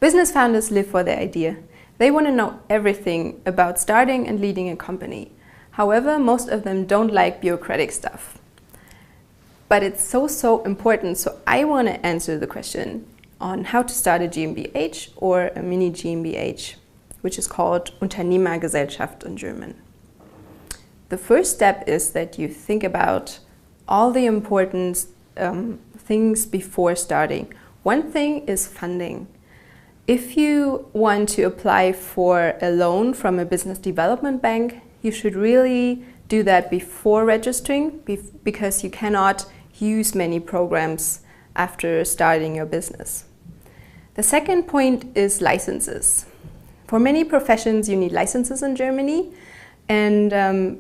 Business founders live for their idea. They want to know everything about starting and leading a company. However, most of them don't like bureaucratic stuff. But it's so important, so I want to answer the question on how to start a GmbH or a Mini-GmbH, which is called Unternehmergesellschaft in German. The first step is that you think about all the important things before starting. One thing is funding. If you want to apply for a loan from a business development bank, you should really do that before registering because you cannot use many programs after starting your business. The second point is licenses. For many professions you need licenses in Germany, and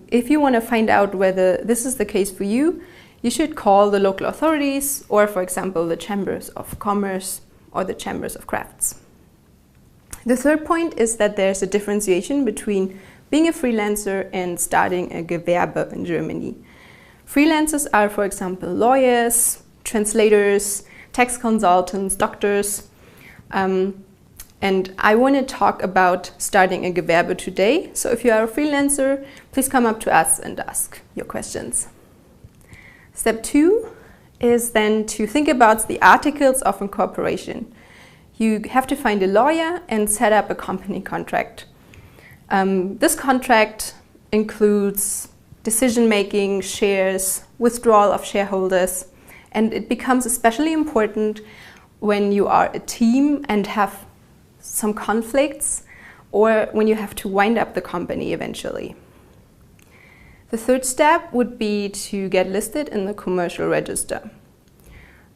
if you want to find out whether this is the case for you, you should call the local authorities or, for example, the chambers of commerce or the chambers of crafts. The third point is that there's a differentiation between being a freelancer and starting a Gewerbe in Germany. Freelancers are, for example, lawyers, translators, tax consultants, doctors. And I want to talk about starting a Gewerbe today. So if you are a freelancer, please come up to us and ask your questions. Step 2 is then to think about the articles of incorporation. You have to find a lawyer and set up a company contract. This contract includes decision-making, shares, withdrawal of shareholders, and it becomes especially important when you are a team and have some conflicts or when you have to wind up the company eventually. The third step would be to get listed in the commercial register.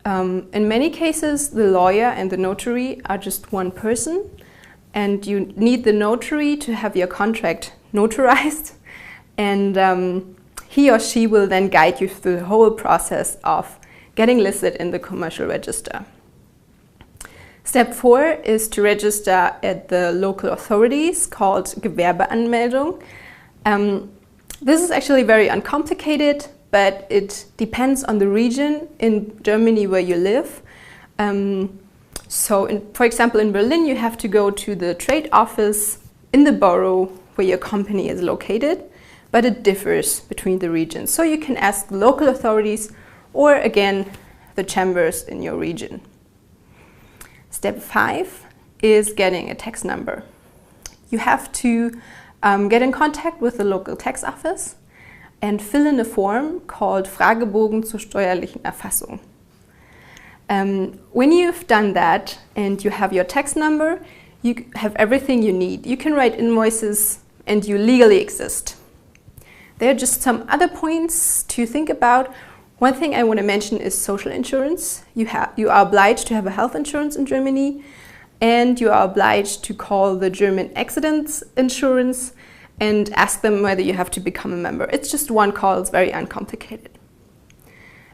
In many cases, the lawyer and the notary are just one person, and you need the notary to have your contract notarized, and he or she will then guide you through the whole process of getting listed in the commercial register. Step 4 is to register at the local authorities called Gewerbeanmeldung. This is actually very uncomplicated, but it depends on the region in Germany where you live. For example, in Berlin, you have to go to the trade office in the borough where your company is located, but it differs between the regions. So you can ask local authorities or, again, the chambers in your region. Step 5 is getting a tax number. You have to get in contact with the local tax office and fill in a form called Fragebogen zur steuerlichen Erfassung. When you've done that and you have your tax number, you have everything you need. You can write invoices and you legally exist. There are just some other points to think about. One thing I want to mention is social insurance. You are obliged to have a health insurance in Germany, and you are obliged to call the German accidents insurance and ask them whether you have to become a member. It's just one call, it's very uncomplicated.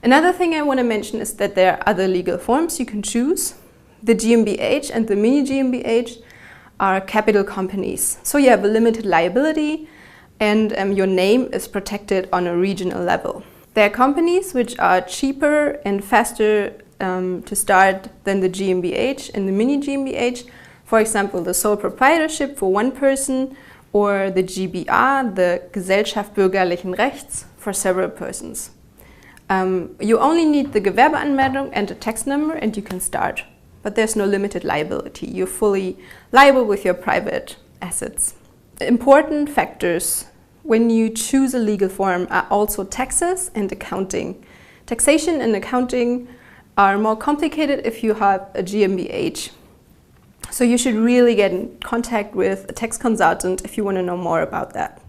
Another thing I want to mention is that there are other legal forms you can choose. The GmbH and the Mini-GmbH are capital companies. So you have a limited liability and your name is protected on a regional level. There are companies which are cheaper and faster to start than the GmbH and the Mini-GmbH. For example, the sole proprietorship for one person, or the GbR, the Gesellschaft bürgerlichen Rechts, for several persons. You only need the Gewerbeanmeldung and a tax number and you can start. But there's no limited liability. You're fully liable with your private assets. Important factors when you choose a legal form are also taxes and accounting. Taxation and accounting are more complicated if you have a GmbH. So you should really get in contact with a tax consultant if you want to know more about that.